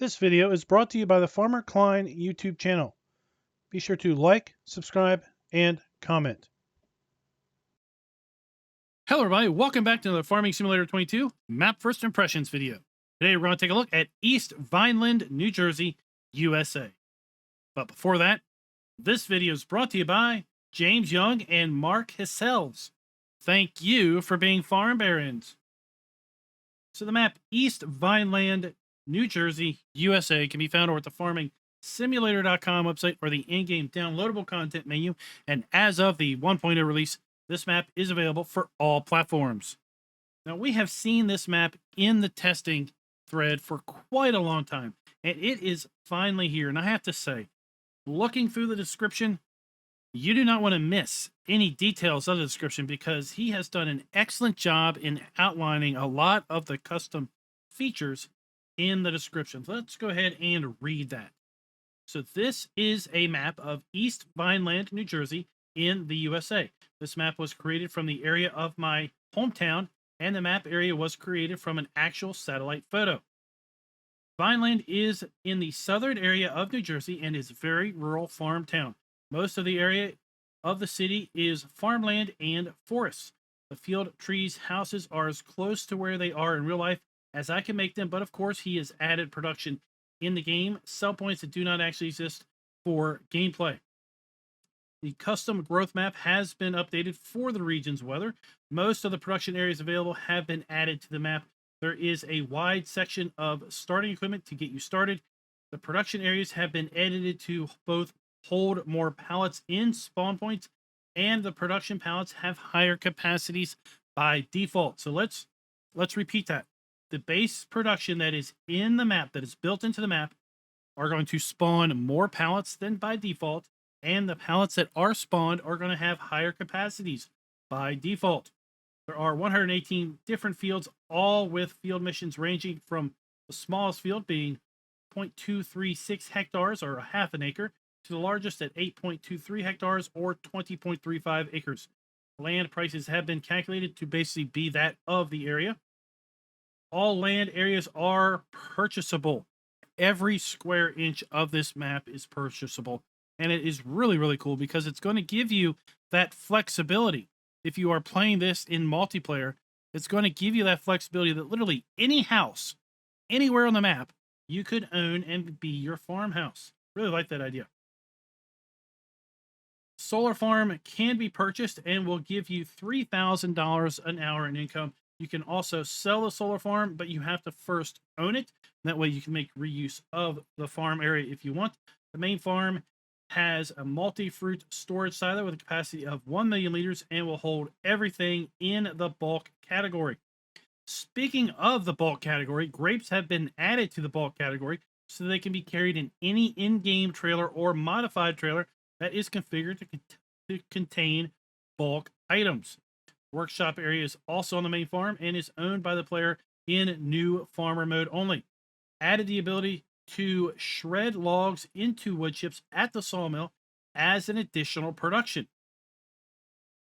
This video is brought to you by the Farmer Klein YouTube channel. Be sure to like, subscribe, and comment. Hello everybody, welcome back to another Farming Simulator 22 Map First Impressions video. Today we're going to take a look at East Vineland, New Jersey, USA. But before that, this video is brought to you by James Young and Mark Hissells. Thank you for being farm barons. So the map East Vineland, New Jersey, USA can be found over at the farmingsimulator.com website or the in-game downloadable content menu. And as of the 1.0 release, this map is available for all platforms. Now, we have seen this map in the testing thread for quite a long time, and it is finally here. And I have to say, looking through the description, you do not want to miss any details of the description because he has done an excellent job in outlining a lot of the custom features in the description. So let's go ahead and read that. So this is a map of East Vineland, New Jersey in the USA. This map was created from the area of my hometown, and the map area was created from an actual satellite photo. Vineland is in the southern area of New Jersey and is a very rural farm town. Most of the area of the city is farmland and forests. The field, trees, houses are as close to where they are in real life as I can make them, but of course he has added production in the game, sell points that do not actually exist for gameplay. The custom growth map has been updated for the region's weather. Most of the production areas available have been added to the map. There is a wide section of starting equipment to get you started. The production areas have been edited to both hold more pallets in spawn points, and the production pallets have higher capacities by default. So let's repeat that. The base production that is in the map, that is built into the map, are going to spawn more pallets than by default, and the pallets that are spawned are going to have higher capacities by default. There are 118 different fields, all with field missions ranging from the smallest field being 0.236 hectares or a half an acre to the largest at 8.23 hectares or 20.35 acres. Land prices have been calculated to basically be that of the area. All land areas are purchasable. Every square inch of this map is purchasable. And it is really, really cool because it's going to give you that flexibility. If you are playing this in multiplayer, it's going to give you that flexibility that literally any house, anywhere on the map, you could own and be your farmhouse. Really like that idea. Solar farm can be purchased and will give you $3,000 an hour in income. You can also sell the solar farm, but you have to first own it. That way you can make reuse of the farm area if you want. The main farm has a multi-fruit storage silo with a capacity of 1 million liters and will hold everything in the bulk category. Speaking of the bulk category, grapes have been added to the bulk category so they can be carried in any in-game trailer or modified trailer that is configured to contain bulk items. Workshop area is also on the main farm and is owned by the player in new farmer mode only. Added the ability to shred logs into wood chips at the sawmill as an additional production.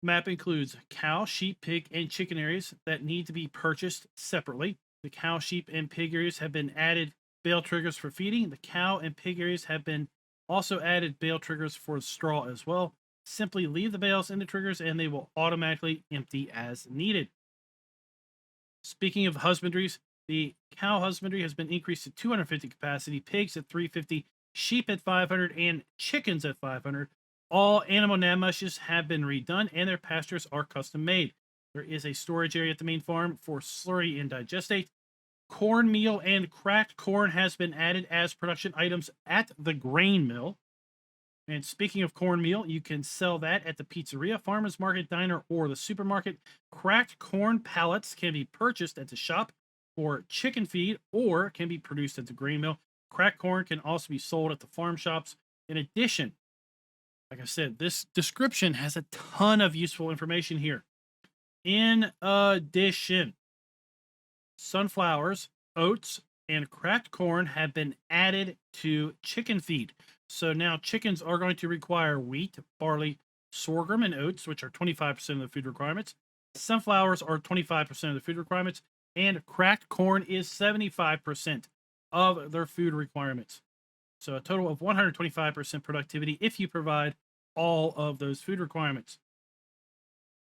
Map includes cow, sheep, pig, and chicken areas that need to be purchased separately. The cow, sheep, and pig areas have been added bale triggers for feeding. The cow and pig areas have been also added bale triggers for straw as well. Simply leave the bales in the triggers and they will automatically empty as needed. Speaking of husbandries, the cow husbandry has been increased to 250 capacity, pigs at 350, sheep at 500, and chickens at 500. All animal namushes have been redone and their pastures are custom made. There is a storage area at the main farm for slurry and digestate. Cornmeal and cracked corn has been added as production items at the grain mill. And speaking of cornmeal, you can sell that at the pizzeria, farmer's market, diner, or the supermarket. Cracked corn pallets can be purchased at the shop for chicken feed or can be produced at the grain mill. Cracked corn can also be sold at the farm shops. In addition, like I said, this description has a ton of useful information here. In addition, sunflowers, oats, and cracked corn have been added to chicken feed. So now chickens are going to require wheat, barley, sorghum, and oats, which are 25% of the food requirements. Sunflowers are 25% of the food requirements, and cracked corn is 75%. of their food requirements. So a total of 125% productivity if you provide all of those food requirements.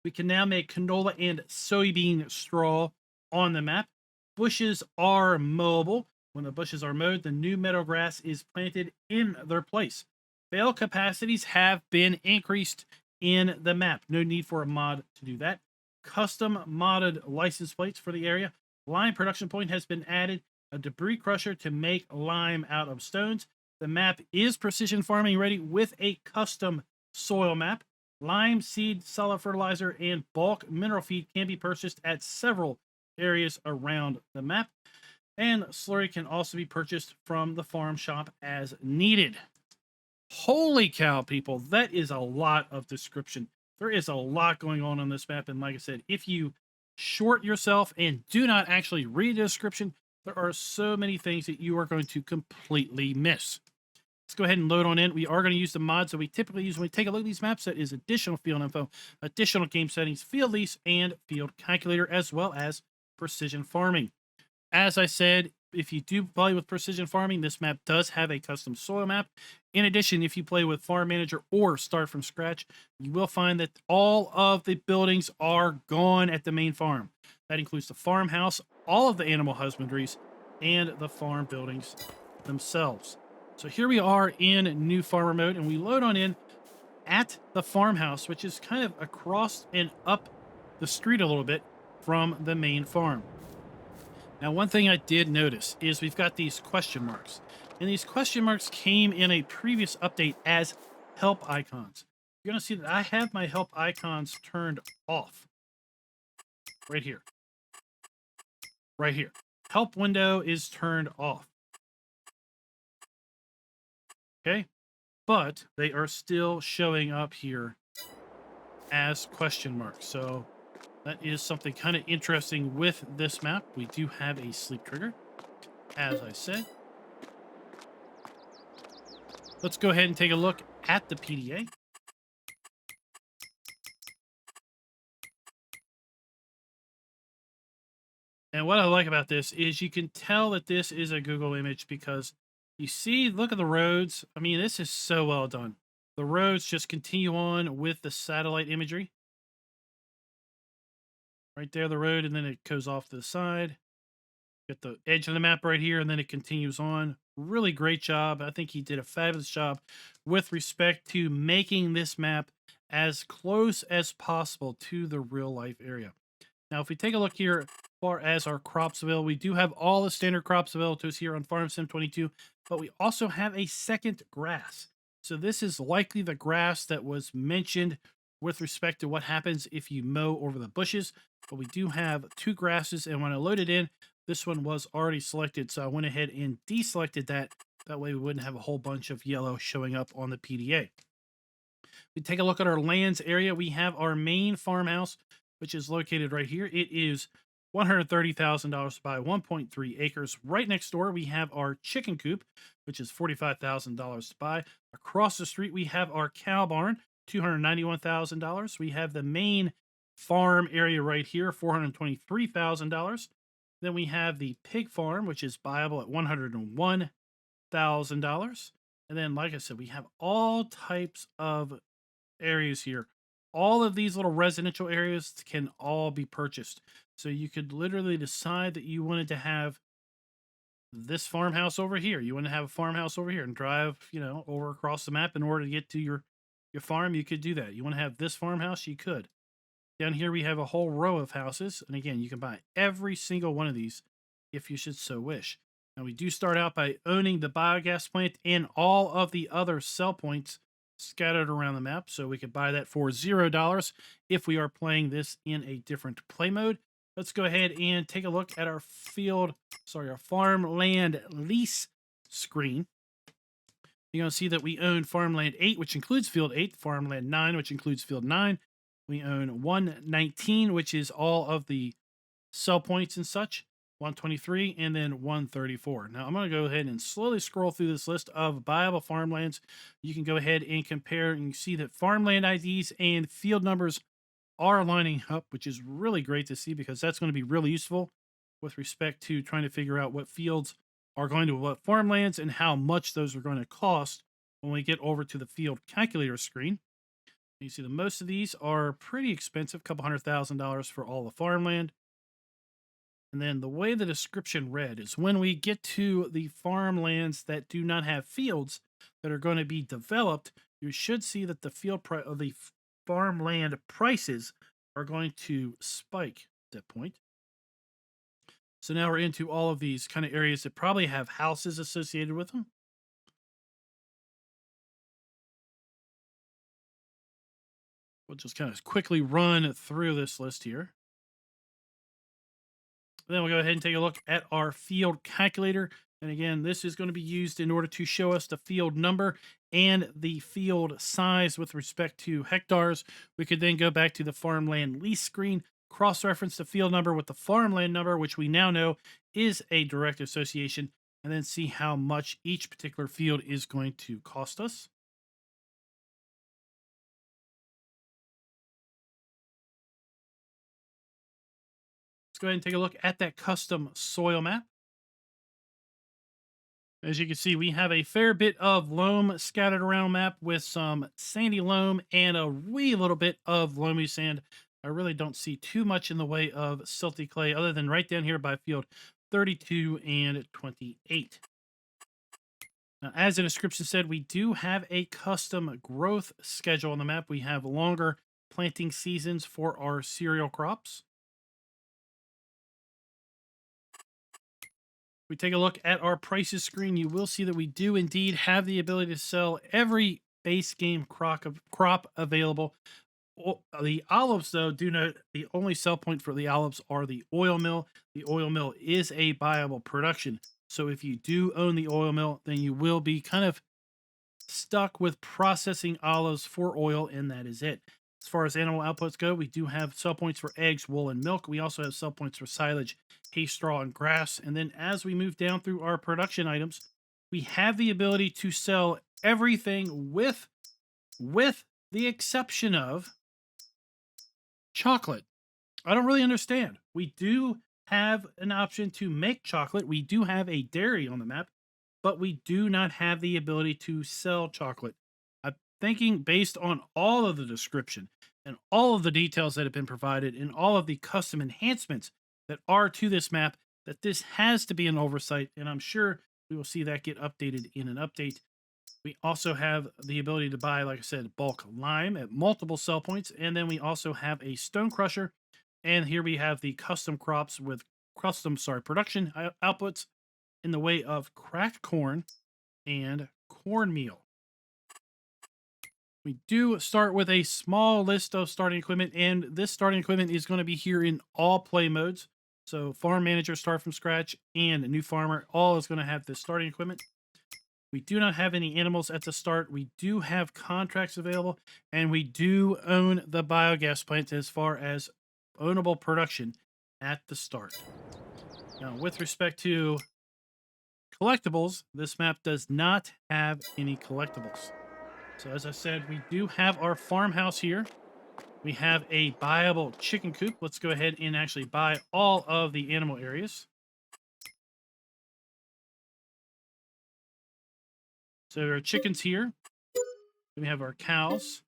We can now make canola and soybean straw on the map. Bushes are mowable. When the bushes are mowed, the new meadow grass is planted in their place. Bale capacities have been increased in the map. No need for a mod to do that. Custom modded license plates for the area. Lime production point has been added. A debris crusher to make lime out of stones. The map is precision farming ready with a custom soil map. Lime, seed, solid fertilizer, and bulk mineral feed can be purchased at several areas around the map. And slurry can also be purchased from the farm shop as needed. Holy cow, people, that is a lot of description. There is a lot going on this map. And like I said, if you short yourself and do not actually read the description, there are so many things that you are going to completely miss. Let's go ahead and load on in. We are going to use the mods that we typically use when we take a look at these maps. That is additional field info, additional game settings, field lease, and field calculator, as well as precision farming. As I said, if you do play with precision farming, this map does have a custom soil map. In addition, if you play with Farm Manager or start from scratch, you will find that all of the buildings are gone at the main farm. That includes the farmhouse, all of the animal husbandries, and the farm buildings themselves. So here we are in new farmer mode, and we load on in at the farmhouse, which is kind of across and up the street a little bit from the main farm. Now, one thing I did notice is we've got these question marks, and these question marks came in a previous update as help icons. You're going to see that I have my help icons turned off right here. Right here. Help window is turned off. Okay, but they are still showing up here as question marks. So that is something kind of interesting with this map. We do have a sleep trigger, as I said. Let's go ahead and take a look at the PDA. And what I like about this is you can tell that this is a Google image because you see, look at the roads. I mean, this is so well done. The roads just continue on with the satellite imagery. Right there, the road, and then it goes off to the side. Get the edge of the map right here, and then it continues on. Really great job. I think he did a fabulous job with respect to making this map as close as possible to the real life area. Now, if we take a look here, as far as our crops available, we do have all the standard crops available to us here on Farm Sim 22, but we also have a second grass. So this is likely the grass that was mentioned with respect to what happens if you mow over the bushes. But we do have two grasses, and when I loaded in, this one was already selected, so I went ahead and deselected that. That way we wouldn't have a whole bunch of yellow showing up on the PDA. We take a look at our lands area. We have our main farmhouse, which is located right here. It is $130,000 by 1.3 acres. Right next door, we have our chicken coop, which is $45,000 to buy. Across the street, we have our cow barn, $291,000. We have the main farm area right here, $423,000. Then we have the pig farm, which is buyable at $101,000. And then, like I said, we have all types of areas here. All of these little residential areas can all be purchased. So you could literally decide that you wanted to have this farmhouse over here. You want to have a farmhouse over here and drive, over across the map in order to get to your farm. You could do that. You want to have this farmhouse? You could. Down here, we have a whole row of houses. And again, you can buy every single one of these if you should so wish. Now, we do start out by owning the biogas plant and all of the other sell points scattered around the map. So we could buy that for $0 if we are playing this in a different play mode. Let's go ahead and take a look at our our farmland lease screen. You're going to see that we own farmland 8, which includes field 8, farmland 9, which includes field 9. We own 119, which is all of the sell points and such, 123, and then 134. Now, I'm going to go ahead and slowly scroll through this list of buyable farmlands. You can go ahead and compare, and you see that farmland IDs and field numbers are lining up, which is really great to see because that's going to be really useful with respect to trying to figure out what fields are going to what farmlands and how much those are going to cost when we get over to the field calculator screen. You see that most of these are pretty expensive, a couple $100,000 for all the farmland. And then the way the description read is when we get to the farmlands that do not have fields that are going to be developed, you should see that the farmland prices are going to spike at that point. So now we're into all of these kind of areas that probably have houses associated with them. We'll just kind of quickly run through this list here. Then we'll go ahead and take a look at our field calculator. And again, this is going to be used in order to show us the field number and the field size with respect to hectares. We could then go back to the farmland lease screen, cross-reference the field number with the farmland number, which we now know is a direct association, and then see how much each particular field is going to cost us. Let's go ahead and take a look at that custom soil map. As you can see, we have a fair bit of loam scattered around map with some sandy loam and a wee little bit of loamy sand. I really don't see too much in the way of silty clay other than right down here by field 32 and 28. Now, as the description said, we do have a custom growth schedule on the map. We have longer planting seasons for our cereal crops. We take a look at our prices screen, you will see that we do indeed have the ability to sell every base game crop available. The olives, though, do note the only sell point for the olives are the oil mill. The oil mill is a viable production. So if you do own the oil mill, then you will be kind of stuck with processing olives for oil, and that is it. As far as animal outputs go, we do have sell points for eggs, wool, and milk. We also have sell points for silage, hay, straw, and grass. And then as we move down through our production items, we have the ability to sell everything with the exception of chocolate. I don't really understand. We do have an option to make chocolate. We do have a dairy on the map, but we do not have the ability to sell chocolate. I'm thinking based on all of the description and all of the details that have been provided and all of the custom enhancements that are to this map, that this has to be an oversight, and I'm sure we will see that get updated in an update. We also have the ability to buy, like I said, bulk lime at multiple sell points, and then we also have a stone crusher, and here we have the custom crops with production outputs in the way of cracked corn and cornmeal. We do start with a small list of starting equipment, and this starting equipment is going to be here in all play modes. So farm manager, start from scratch, and a new farmer, all is going to have this starting equipment. We do not have any animals at the start. We do have contracts available, and we do own the biogas plant as far as ownable production at the start. Now, with respect to collectibles, this map does not have any collectibles. So as I said, we do have our farmhouse here. We have a buyable chicken coop. Let's go ahead and actually buy all of the animal areas. So there are chickens here. We have our cows.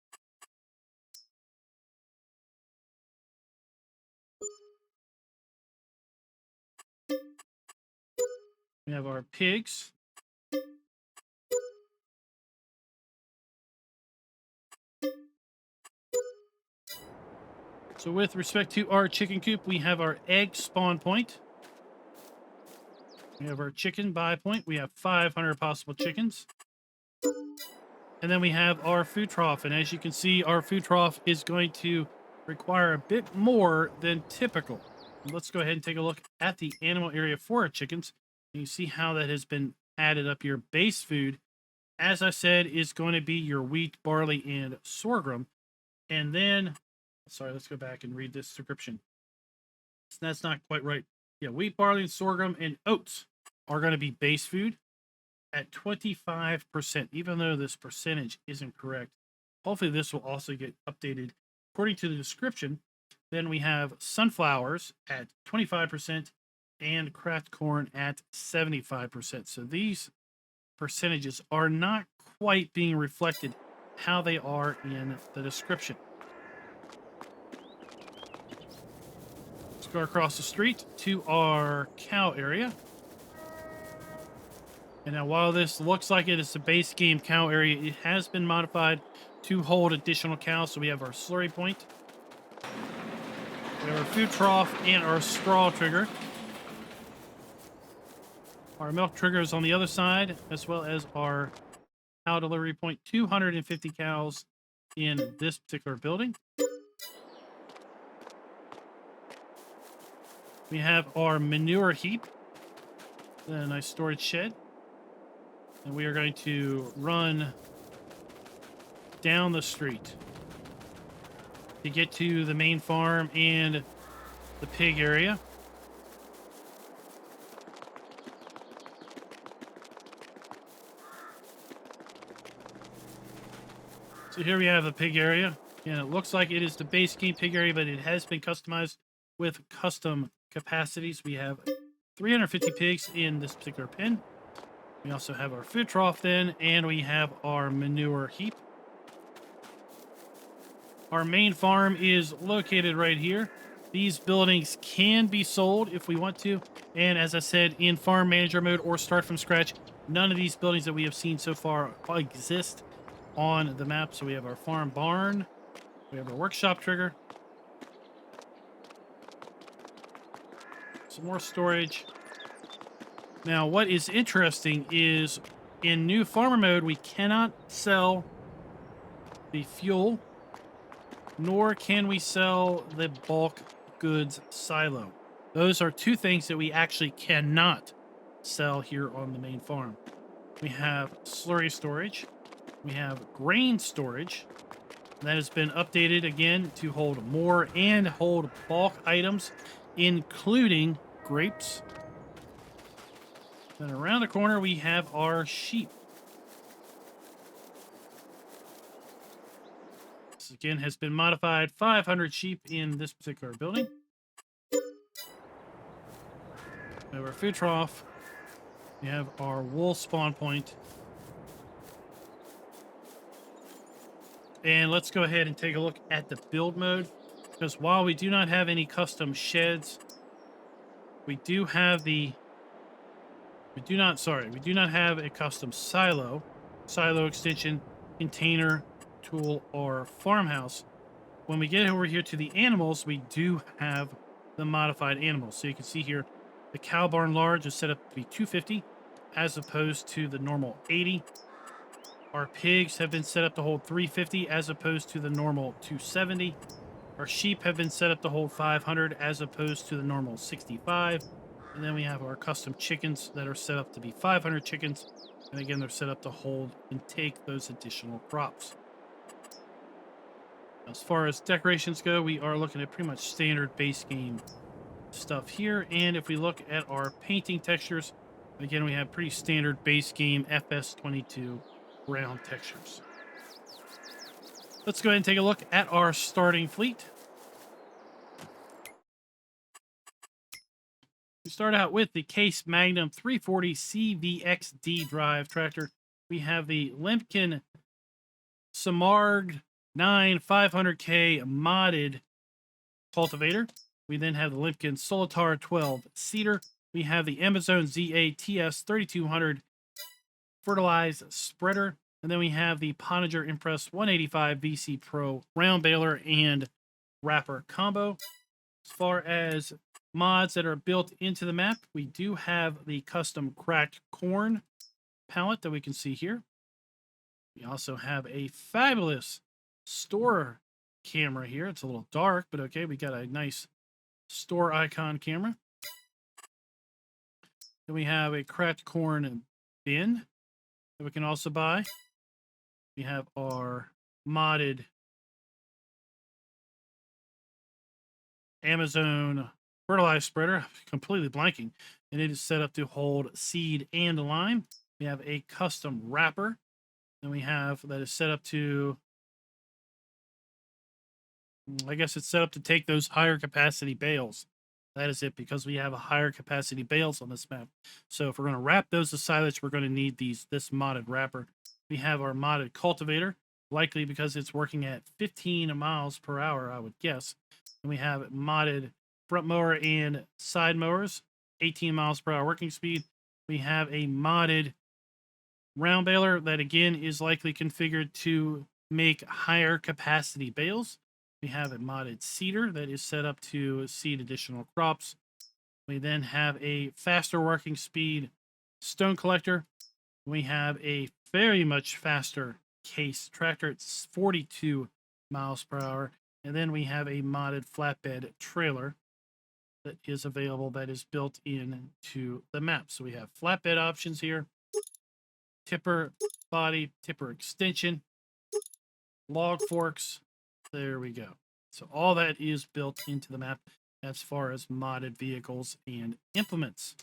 We have our pigs. So with respect to our chicken coop, we have our egg spawn point. We have our chicken buy point. We have 500 possible chickens. And then we have our food trough. And as you can see, our food trough is going to require a bit more than typical. Let's go ahead and take a look at the animal area for our chickens. And you see how that has been added up. Your base food, as I said, is going to be your wheat, barley, and sorghum. And then, sorry, let's go back and read this description. That's not quite right. Yeah, wheat, barley, and sorghum, and oats are going to be base food at 25%, even though this percentage isn't correct. Hopefully this will also get updated according to the description. Then we have sunflowers at 25%, and cracked corn at 75%. So these percentages are not quite being reflected how they are in the description. Let's go across the street to our cow area. And now while this looks like it is the base game cow area, it has been modified to hold additional cows. So we have our slurry point, we have our food trough, and our straw trigger. Our milk trigger is on the other side, as well as our cow delivery point. 250 cows in this particular building. We have our manure heap, a nice storage shed. And we are going to run down the street to get to the main farm and the pig area. So here we have the pig area, and it looks like it is the base game pig area, but it has been customized with custom capacities. We have 350 pigs in this particular pen. We also have our food trough then, and we have our manure heap. Our main farm is located right here. These buildings can be sold if we want to. And as I said, in farm manager mode or start from scratch, none of these buildings that we have seen so far exist on the map. So we have our farm barn. We have our workshop trigger. Some more storage. Now, what is interesting is in new farmer mode, we cannot sell the fuel, nor can we sell the bulk goods silo. Those are two things that we actually cannot sell here on the main farm. We have slurry storage. We have grain storage. That has been updated again to hold more and hold bulk items, including grapes. Then around the corner, we have our sheep. This again has been modified. 500 sheep in this particular building. We have our food trough. We have our wool spawn point. And let's go ahead and take a look at the build mode. Because while we do not have any custom sheds, we do have the... We do not have a custom silo extension, container, tool, or farmhouse. When we get over here to the animals, we do have the modified animals. So you can see here, the cow barn large is set up to be 250 as opposed to the normal 80. Our pigs have been set up to hold 350 as opposed to the normal 270. Our sheep have been set up to hold 500 as opposed to the normal 65. And then we have our custom chickens that are set up to be 500 chickens. And again, they're set up to hold and take those additional crops. As far as decorations go, we are looking at pretty much standard base game stuff here. And if we look at our painting textures, again, we have pretty standard base game FS22 round textures. Let's go ahead and take a look at our starting fleet. We start out with the Case Magnum 340 CVXD drive tractor. We have the Lemken Samarg 9 500K modded cultivator. We then have the Lemken Solitar 12 seeder. We have the Amazon ZA TS 3200 fertilized spreader. And then we have the Pottinger Impress 185 VC Pro round baler and wrapper combo. As far as mods that are built into the map, we do have the custom cracked corn pallet that we can see here. We also have a fabulous store camera here. It's a little dark, but okay, we got a nice store icon camera. Then we have a cracked corn bin that we can also buy. We have our modded Amazon fertilizer spreader, completely blanking, and it is set up to hold seed and lime. We have a custom wrapper, and we have that is set up to, I guess it's set up to take those higher capacity bales. That is it, because we have a higher capacity bales on this map. So if we're going to wrap those with silage, we're going to need this modded wrapper. We have our modded cultivator, likely because it's working at 15 miles per hour, I would guess. And we have modded front mower and side mowers, 18 miles per hour working speed. We have a modded round baler that again is likely configured to make higher capacity bales. We have a modded seeder that is set up to seed additional crops. We then have a faster working speed stone collector. We have a very much faster case tractor. It's 42 miles per hour. And then we have a modded flatbed trailer that is available, that is built into the map. So we have flatbed options here, tipper body, tipper extension, log forks. There we go. So all that is built into the map as far as modded vehicles and implements.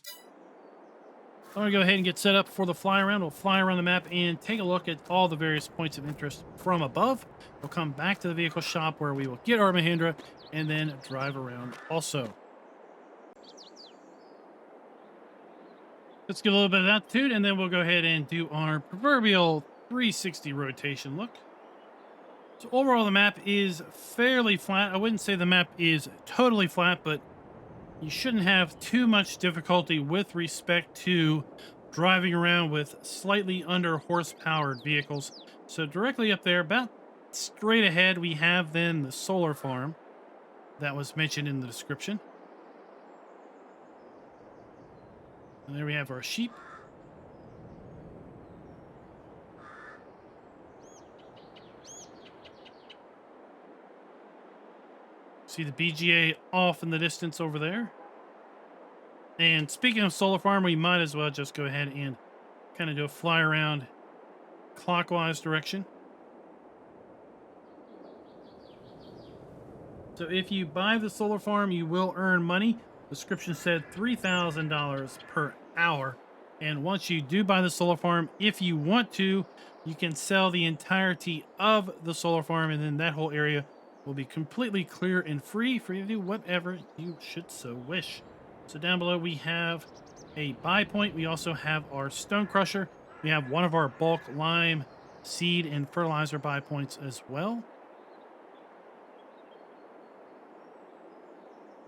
I'm going to go ahead and get set up for the fly around. We'll fly around the map and take a look at all the various points of interest from above. We'll come back to the vehicle shop where we will get our Mahindra and then drive around also. Let's get a little bit of altitude, and then we'll go ahead and do our proverbial 360 rotation look. So overall, the map is fairly flat. I wouldn't say the map is totally flat, but you shouldn't have too much difficulty with respect to driving around with slightly under horsepowered vehicles. So directly up there, about straight ahead, we have then the solar farm that was mentioned in the description. And there we have our sheep. See the BGA off in the distance over there. And speaking of solar farm, we might as well just go ahead and kind of do a fly around clockwise direction. So if you buy the solar farm, you will earn money. Description said $3,000 per hour. And once you do buy the solar farm, if you want to, you can sell the entirety of the solar farm, and then that whole area will be completely clear and free for you to do whatever you should so wish. So down below we have a buy point. We also have our stone crusher. We have one of our bulk lime, seed, and fertilizer buy points as well.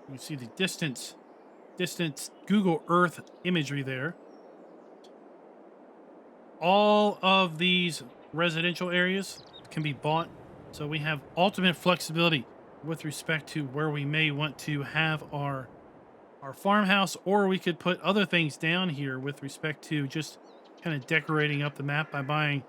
You see the distance Google Earth imagery there. All of these residential areas can be bought, so we have ultimate flexibility with respect to where we may want to have our farmhouse, or we could put other things down here with respect to just kind of decorating up the map by buying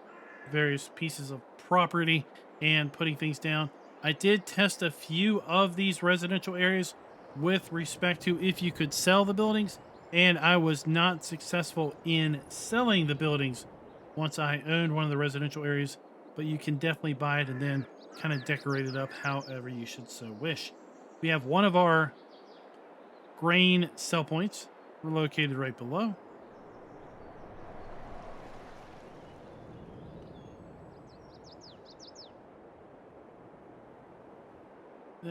various pieces of property and putting things down. I did test a few of these residential areas with respect to if you could sell the buildings, and I was not successful in selling the buildings once I owned one of the residential areas, but you can definitely buy it and then kind of decorate it up however you should so wish. We have one of our grain sell points. We're located right below.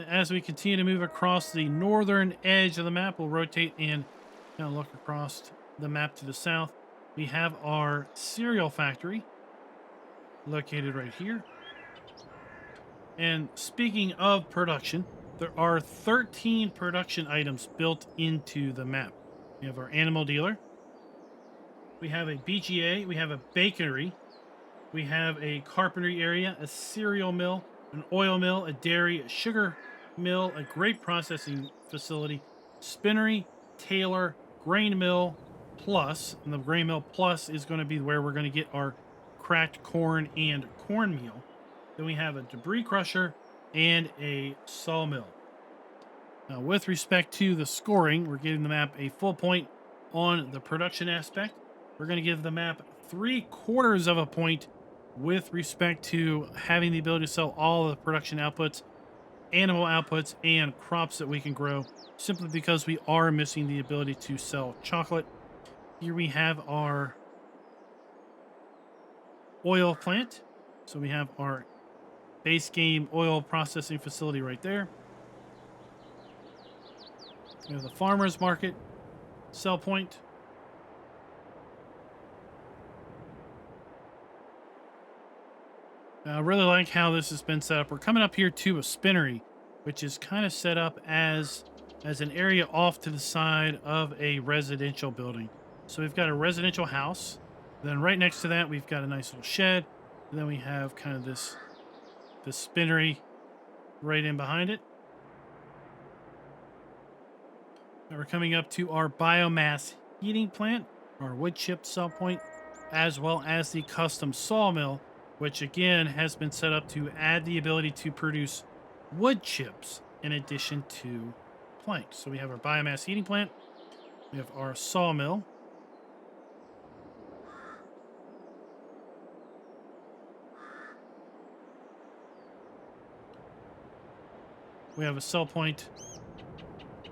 As we continue to move across the northern edge of the map, we'll rotate and kind of look across the map to the south. We have our cereal factory located right here. And speaking of production, there are 13 production items built into the map. We have our animal dealer. We have a BGA. We have a bakery. We have a carpentry area, a cereal mill, an oil mill, a dairy, a sugar mill, a grape processing facility, spinnery, tailor, grain mill plus, and the grain mill plus is going to be where we're going to get our cracked corn and cornmeal. Then we have a debris crusher and a sawmill. Now, with respect to the scoring, we're giving the map a full point on the production aspect. We're going to give the map 3/4 of a point with respect to having the ability to sell all of the production outputs, animal outputs, and crops that we can grow, simply because we are missing the ability to sell chocolate. Here we have our oil plant. So we have our base game oil processing facility right there. We have the farmer's market, sell point. I really like how this has been set up. We're coming up here to a spinnery, which is kind of set up as an area off to the side of a residential building. So we've got a residential house. Then right next to that, we've got a nice little shed. And then we have kind of this spinnery right in behind it. Now we're coming up to our biomass heating plant, our wood chip sell point, as well as the custom sawmill, which again has been set up to add the ability to produce wood chips in addition to planks. So we have our biomass heating plant, we have our sawmill, we have a sell point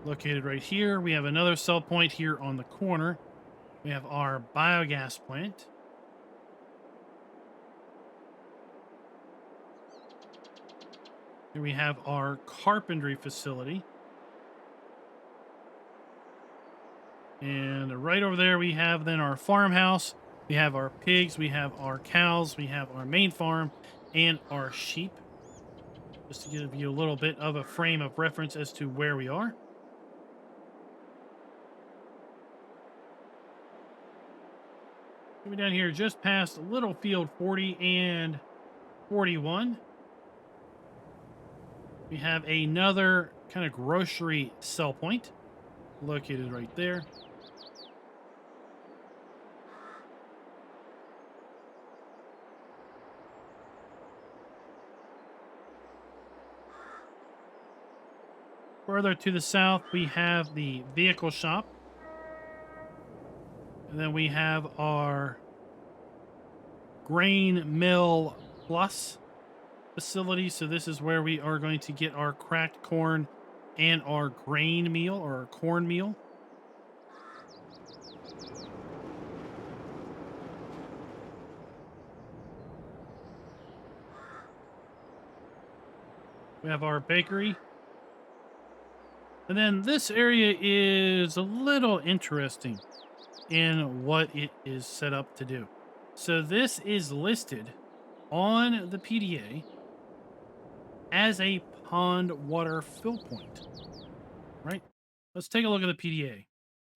located right here, we have another sell point here on the corner, we have our biogas plant. Here we have our carpentry facility. And right over there we have then our farmhouse. We have our pigs, we have our cows, we have our main farm, and our sheep. Just to give you a little bit of a frame of reference as to where we are. Coming down here just past Little Field 40 and 41. We have another kind of grocery sell point located right there. Further to the south, we have the vehicle shop. And then we have our grain mill plus facility. So this is where we are going to get our cracked corn and our grain meal or our corn meal. We have our bakery. And then this area is a little interesting in what it is set up to do. So this is listed on the PDA as a pond water fill point, right? Let's take a look at the PDA.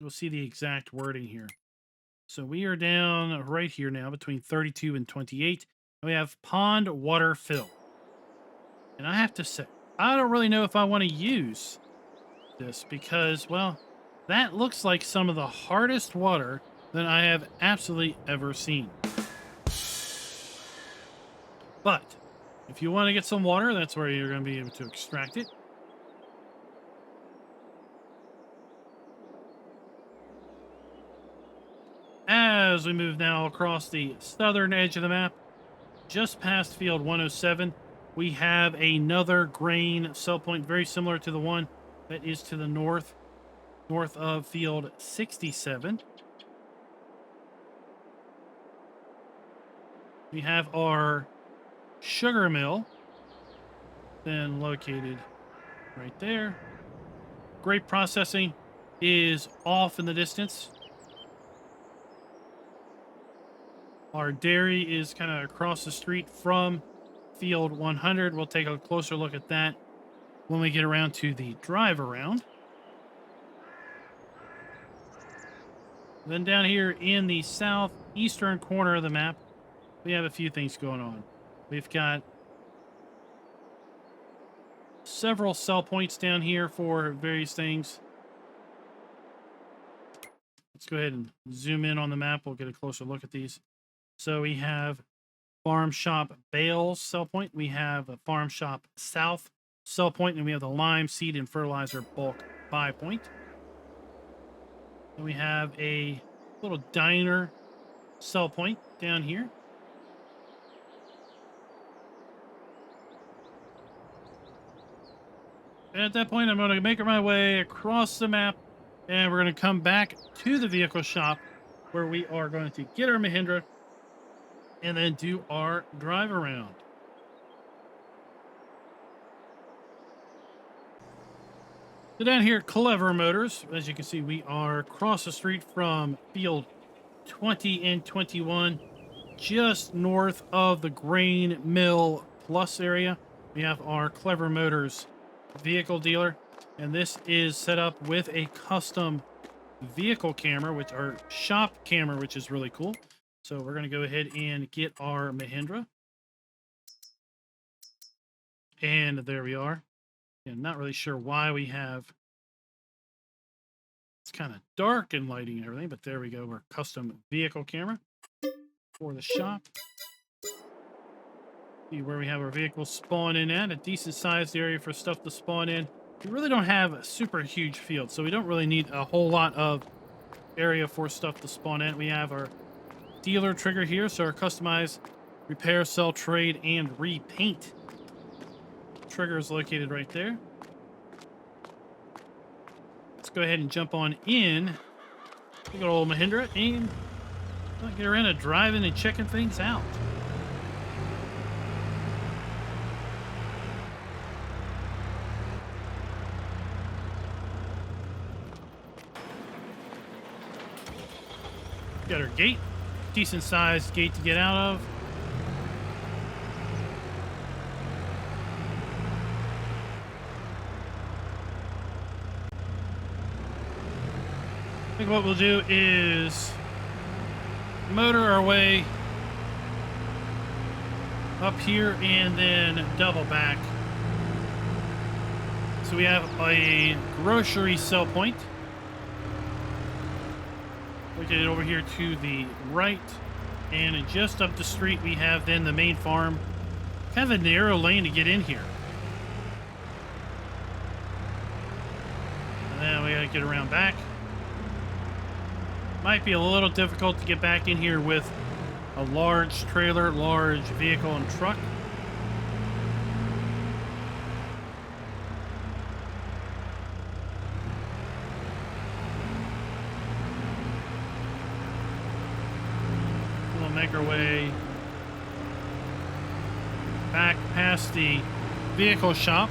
You'll see the exact wording here. So we are down right here now between 32 and 28. And we have pond water fill. And I have to say, I don't really know if I want to use this because, well, that looks like some of the hardest water that I have absolutely ever seen. But if you want to get some water, that's where you're going to be able to extract it. As we move now across the southern edge of the map, just past field 107, we have another grain sell point very similar to the one that is to the north of field 67. We have our sugar mill, then located right there. Grape processing is off in the distance. Our dairy is kind of across the street from field 100. We'll take a closer look at that when we get around to the drive around. Then down here in the southeastern corner of the map, we have a few things going on. We've got several sell points down here for various things. Let's go ahead and zoom in on the map. We'll get a closer look at these. So we have Farm Shop Bales sell point. We have a Farm Shop South sell point, and we have the lime seed and fertilizer bulk buy point. And we have a little diner sell point down here. And at that point, I'm going to make my way across the map, and we're going to come back to the vehicle shop where we are going to get our Mahindra and then do our drive around. So down here, Clever Motors. As you can see, we are across the street from field 20 and 21, just north of the grain mill plus area. We have our Clever Motors vehicle dealer, and this is set up with a custom vehicle camera, which our shop camera, which is really cool. So we're going to go ahead and get our Mahindra. And there we are. And not really sure why we have, it's kind of dark and lighting and everything, but there we go. Our custom vehicle camera for the shop. See where we have our vehicles spawn in at, a decent sized area for stuff to spawn in. We really don't have a super huge field, so we don't really need a whole lot of area for stuff to spawn in. We have our dealer trigger here, so our customized repair, sell, trade, and repaint trigger is located right there. Let's go ahead and jump on in. Look at old Mahindra and get around to driving and checking things out. Got our gate, decent sized gate to get out of. I think what we'll do is motor our way up here and then double back. So we have a grocery sell point located over here to the right, and just up the street we have then the main farm. Kind of a narrow lane to get in here, and then we gotta get around back. Might be a little difficult to get back in here with a large trailer, large vehicle, and truck. We'll make our way back past the vehicle shop.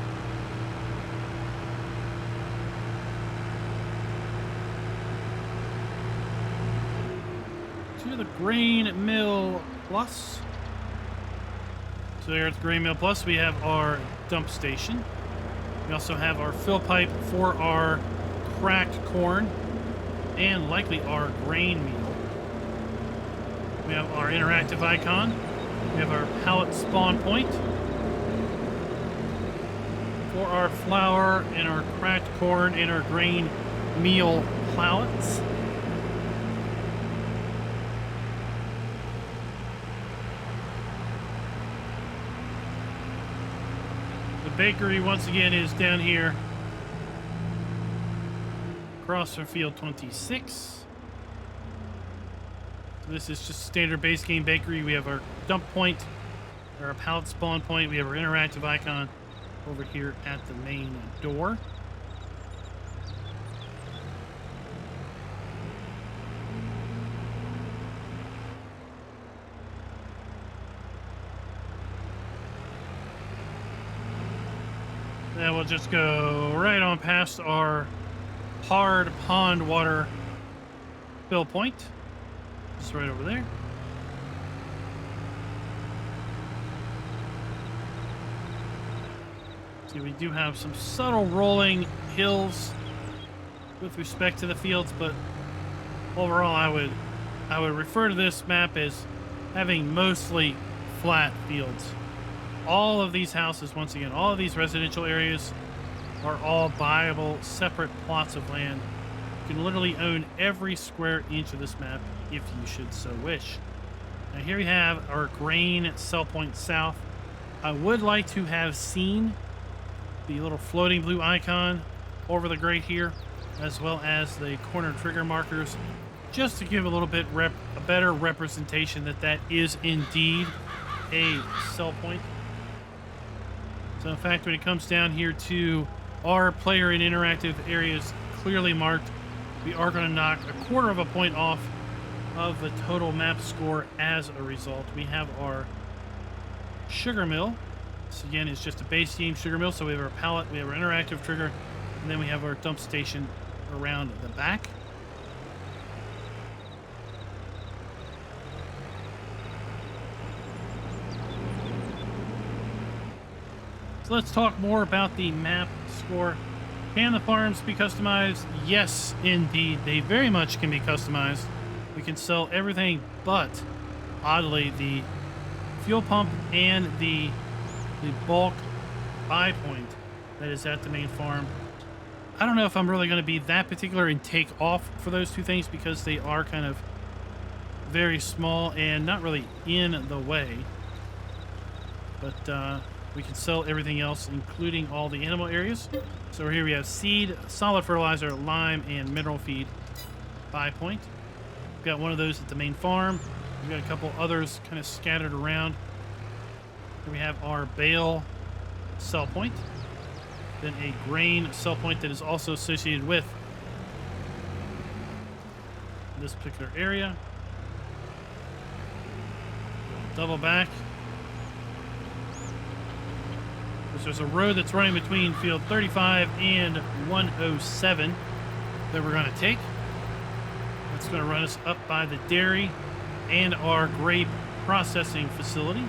To the grain mill plus. So there at the grain mill plus, we have our dump station. We also have our fill pipe for our cracked corn and likely our grain meal. We have our interactive icon. We have our pallet spawn point for our flour and our cracked corn and our grain meal pallets. The bakery once again is down here across from field 26. This is just standard base game bakery. We have our dump point, our pallet spawn point. We have our interactive icon over here at the main door. Then we'll just go right on past our hard pond water fill point. Just right over there. See, we do have some subtle rolling hills with respect to the fields, but overall I would refer to this map as having mostly flat fields. All of these houses, once again, all of these residential areas are all buyable separate plots of land. You can literally own every square inch of this map if you should so wish. Now here we have our grain sell point south. I would like to have seen the little floating blue icon over the grate here, as well as the corner trigger markers, just to give a little bit a better representation that is indeed a sell point. So in fact, when it comes down here to our player and interactive areas clearly marked, we are going to knock a quarter of a point off of the total map score as a result. We have our sugar mill. This again is just a base game sugar mill. So we have our pallet, we have our interactive trigger, And then we have our dump station around the back. So let's talk more about the map score. Can the farms be customized? Yes, indeed. They very much can be customized. We can sell everything but, oddly, the fuel pump and the bulk buy point that is at the main farm. I don't know if I'm really going to be that particular and take off for those two things because they are kind of very small and not really in the way. But we can sell everything else, including all the animal areas. So here we have seed, solid fertilizer, lime, and mineral feed buy point. We've got one of those at the main farm. We've got a couple others kind of scattered around. Here we have our bale sell point. Then a grain sell point that is also associated with this particular area. Double back. There's a road that's running between field 35 and 107 that we're going to take. That's going to run us up by the dairy and our grape processing facility.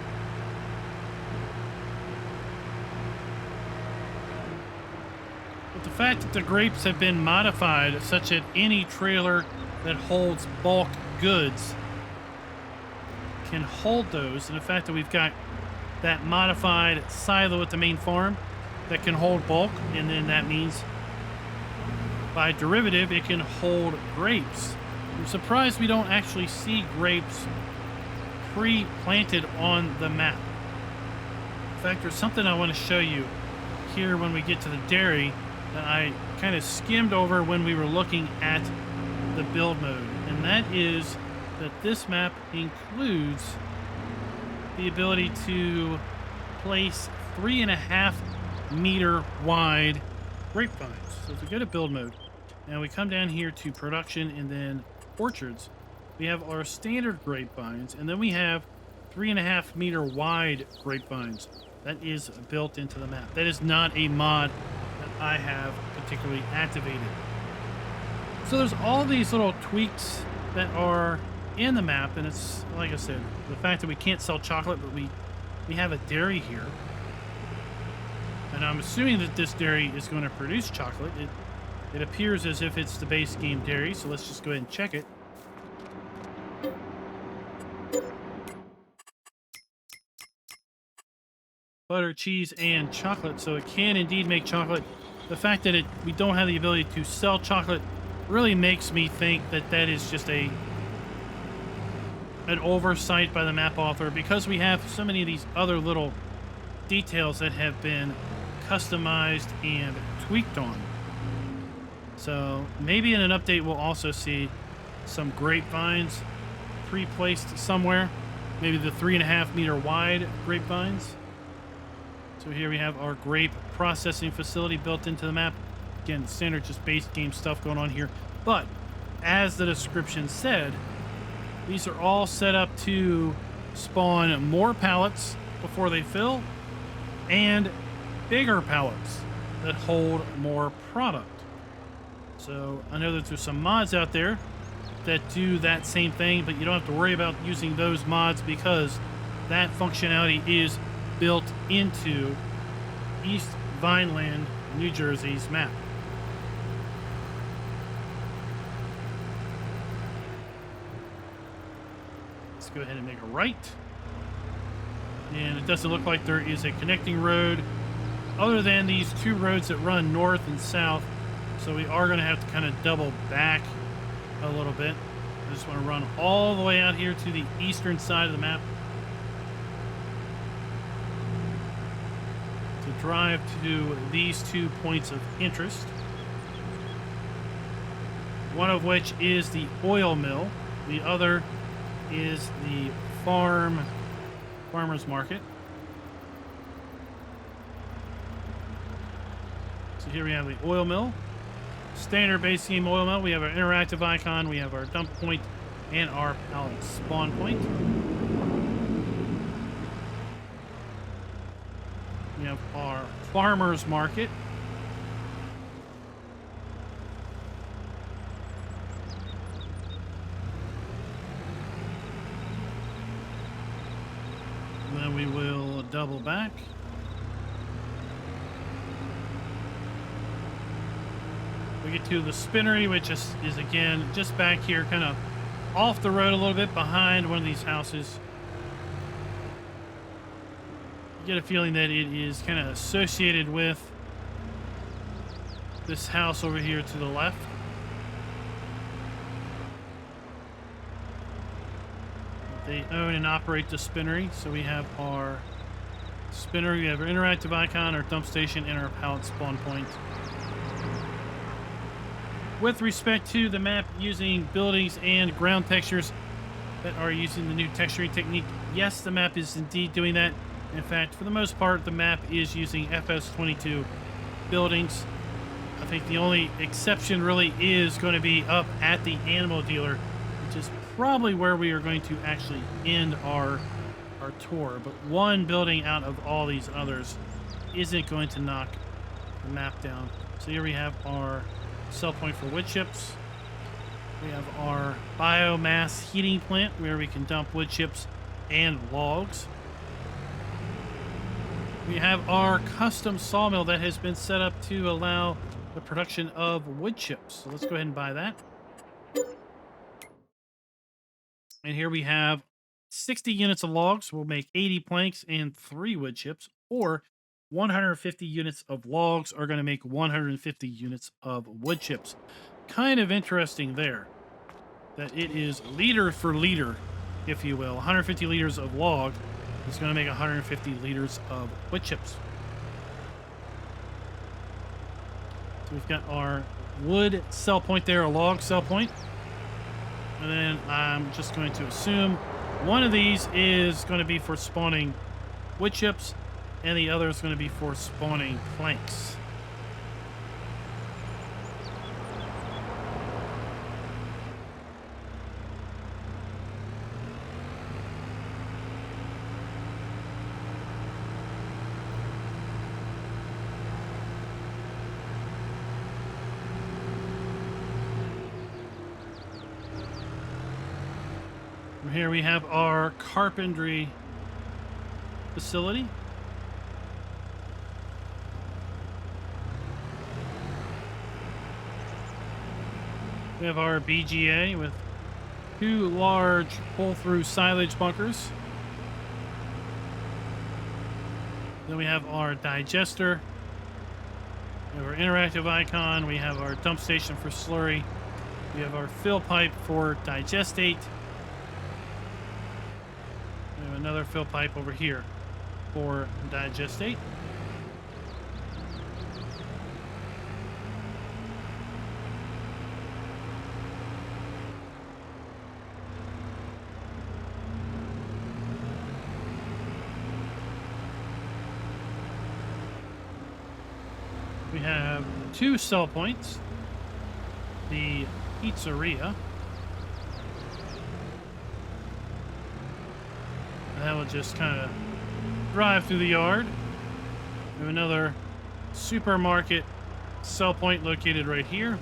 But the fact that the grapes have been modified such that any trailer that holds bulk goods can hold those, and the fact that we've got that modified silo at the main farm that can hold bulk, and then that means by derivative it can hold grapes. I'm surprised we don't actually see grapes pre-planted on the map. In fact, there's something I want to show you here when we get to the dairy that I kind of skimmed over when we were looking at the build mode, and that is that this map includes the ability to place 3.5 meter wide grapevines. So if we go to build mode, now we come down here to production and then orchards, we have our standard grapevines, and then we have 3.5 meter wide grapevines. That is built into the map. That is not a mod that I have particularly activated. So there's all these little tweaks that are in the map, and it's like I said, the fact that we can't sell chocolate, but we have a dairy here, and I'm assuming that this dairy is going to produce chocolate. It appears as if it's the base game dairy, so let's just go ahead and check it. Butter, cheese, and chocolate, so it can indeed make chocolate. The fact that we don't have the ability to sell chocolate really makes me think that that is just an oversight by the map author, because we have so many of these other little details that have been customized and tweaked on. So maybe in an update we'll also see some grapevines pre-placed somewhere, maybe the 3.5 meter wide grapevines. So here we have our grape processing facility built into the map. Again, standard just base game stuff going on here, but as the description said, these are all set up to spawn more pallets before they fill, and bigger pallets that hold more product. So I know that there's some mods out there that do that same thing, but you don't have to worry about using those mods because that functionality is built into East Vineland, New Jersey's map. Let's go ahead and make a right. And it doesn't look like there is a connecting road other than these two roads that run north and south. So we are going to have to kind of double back a little bit. I just want to run all the way out here to the eastern side of the map to drive to these 2 points of interest. One of which is the oil mill. The other is the farmer's market. So here we have the oil mill. Standard base game oil mill. We have our interactive icon, we have our dump point, and our pallet spawn point. We have our farmer's market. we will double back. We get to the spinnery, which is again just back here, kind of off the road a little bit behind one of these houses. You get a feeling that it is kind of associated with this house over here to the left. They own and operate the spinnery. So we have our spinnery, we have our interactive icon, our dump station, and our pallet spawn point. With respect to the map using buildings and ground textures that are using the new texturing technique, yes, the map is indeed doing that. In fact, for the most part, the map is using FS22 buildings. I think the only exception really is going to be up at the animal dealer, which is probably where we are going to actually end our tour. But one building out of all these others isn't going to knock the map down. So here we have our sell point for wood chips. We have our biomass heating plant where we can dump wood chips and logs. We have our custom sawmill that has been set up to allow the production of wood chips. So let's go ahead and buy that. And here we have 60 units of logs. We'll make 80 planks and 3 wood chips, or 150 units of logs are going to make 150 units of wood chips. Kind of interesting there that it is liter for liter, if you will. 150 liters of log is going to make 150 liters of wood chips. So we've got our wood sell point there, a log sell point. And then I'm just going to assume one of these is going to be for spawning wood chips, and the other is going to be for spawning planks. Here we have our carpentry facility. We have our BGA with 2 large pull-through silage bunkers. Then we have our digester. We have our interactive icon. We have our dump station for slurry. We have our fill pipe for digestate. We have another fill pipe over here for digestate. We have 2 sell points. The pizzeria. And that will just kind of drive through the yard. We have another supermarket sell point located right here.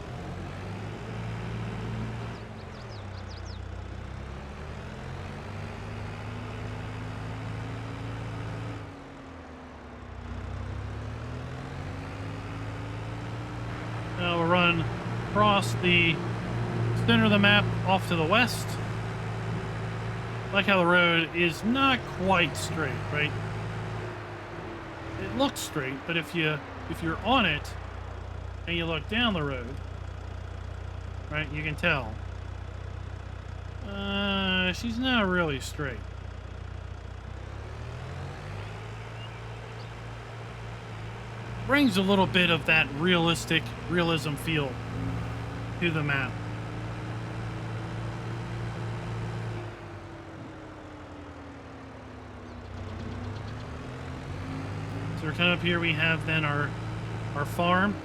Now we'll run across the center of the map off to the west. Like how the road is not quite straight, right? It looks straight, but if you're on it and you look down the road, right, you can tell. She's not really straight. Brings a little bit of that realism feel to the map. So we're kind of up here. We have then our farm.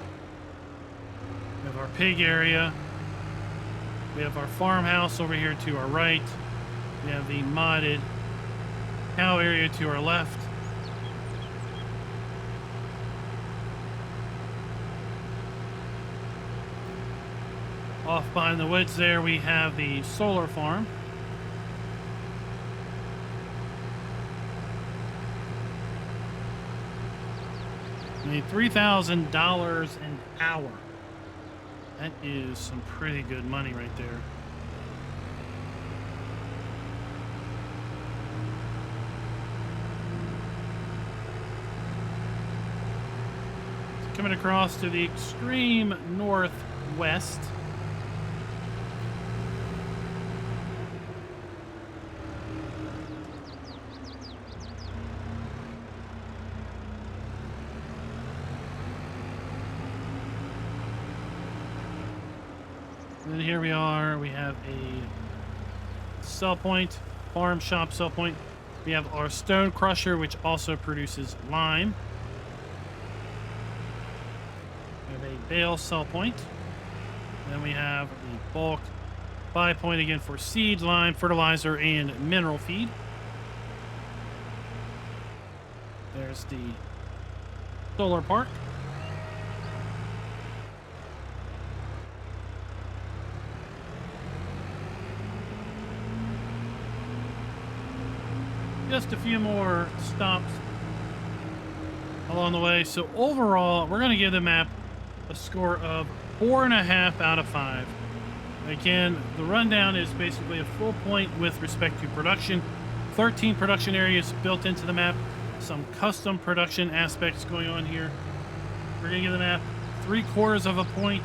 We have our pig area. We have our farmhouse over here to our right. We have the modded cow area to our left. Off behind the woods there, we have the solar farm. I mean, $3,000 an hour. That is some pretty good money right there. Coming across to the extreme northwest. And then here we are. We have a sell point, farm shop sell point. We have our stone crusher, which also produces lime. We have a bale sell point. Then we have the bulk buy point again for seed, lime, fertilizer, and mineral feed. There's the solar park. Just a few more stops along the way. So overall, we're going to give the map a score of 4.5 out of 5. Again, the rundown is basically a full point with respect to production. 13 production areas built into the map. Some custom production aspects going on here. We're going to give the map 3/4 of a point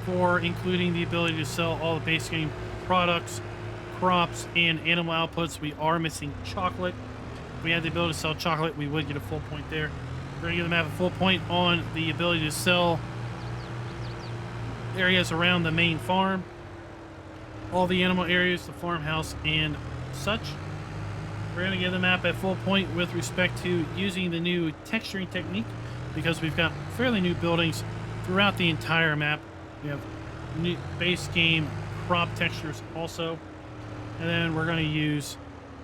for including the ability to sell all the base game products, crops, and animal outputs. We are missing chocolate. If we had the ability to sell chocolate, we would get a full point there. We're going to give the map a full point on the ability to sell areas around the main farm, all the animal areas, the farmhouse, and such. We're going to give the map a full point with respect to using the new texturing technique, because we've got fairly new buildings throughout the entire map. We have new base game crop textures also. And then we're going to use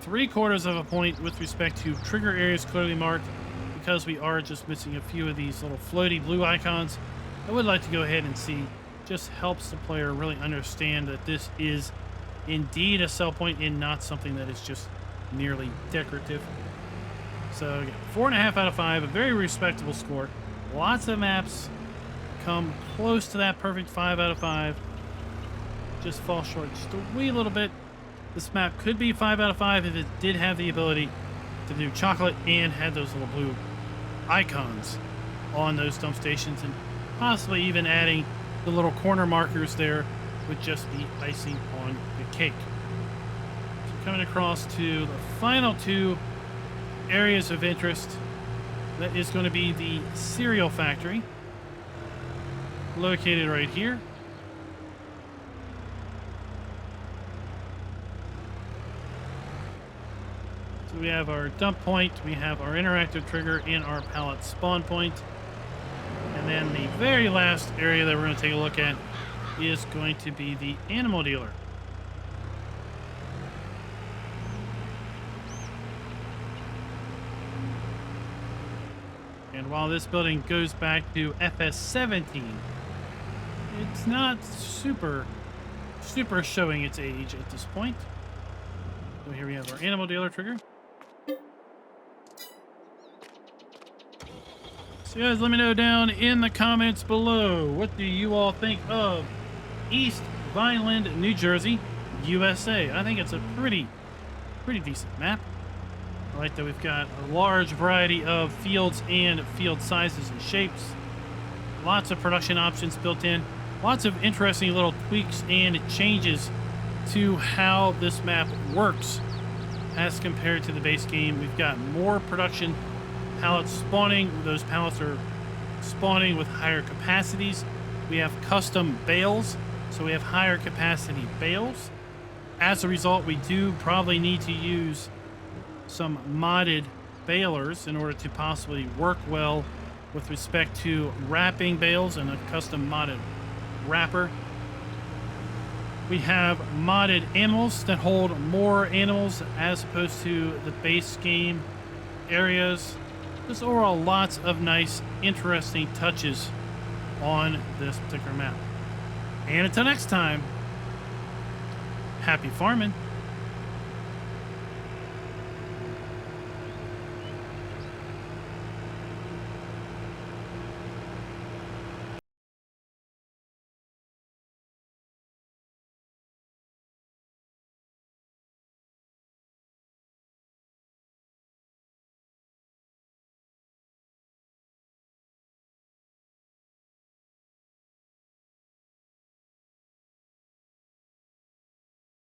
3/4 of a point with respect to trigger areas clearly marked, because we are just missing a few of these little floaty blue icons. I would like to go ahead and see. Just helps the player really understand that this is indeed a sell point and not something that is just merely decorative. So again, 4.5 out of 5, a very respectable score. Lots of maps come close to that perfect 5 out of 5. Just fall short just a wee little bit. This map could be 5 out of 5 if it did have the ability to do chocolate and had those little blue icons on those dump stations, and possibly even adding the little corner markers there would just be icing on the cake. So coming across to the final two areas of interest, that is going to be the cereal factory, located right here. So we have our dump point, we have our interactive trigger, and our pallet spawn point. And then the very last area that we're going to take a look at is going to be the animal dealer. And while this building goes back to FS17, it's not super showing its age at this point. So here we have our animal dealer trigger. So guys, let me know down in the comments below, what do you all think of East Vineland, New Jersey, USA? I think it's a pretty decent map. I like that we've got a large variety of fields and field sizes and shapes. Lots of production options built in. Lots of interesting little tweaks and changes to how this map works as compared to the base game. We've got more production pallets spawning. Those pallets are spawning with higher capacities. We have custom bales, so we have higher capacity bales. As a result, we do probably need to use some modded balers in order to possibly work well with respect to wrapping bales and a custom modded wrapper. We have modded animals that hold more animals as opposed to the base game areas. Just overall, lots of nice, interesting touches on this particular map. And until next time, happy farming.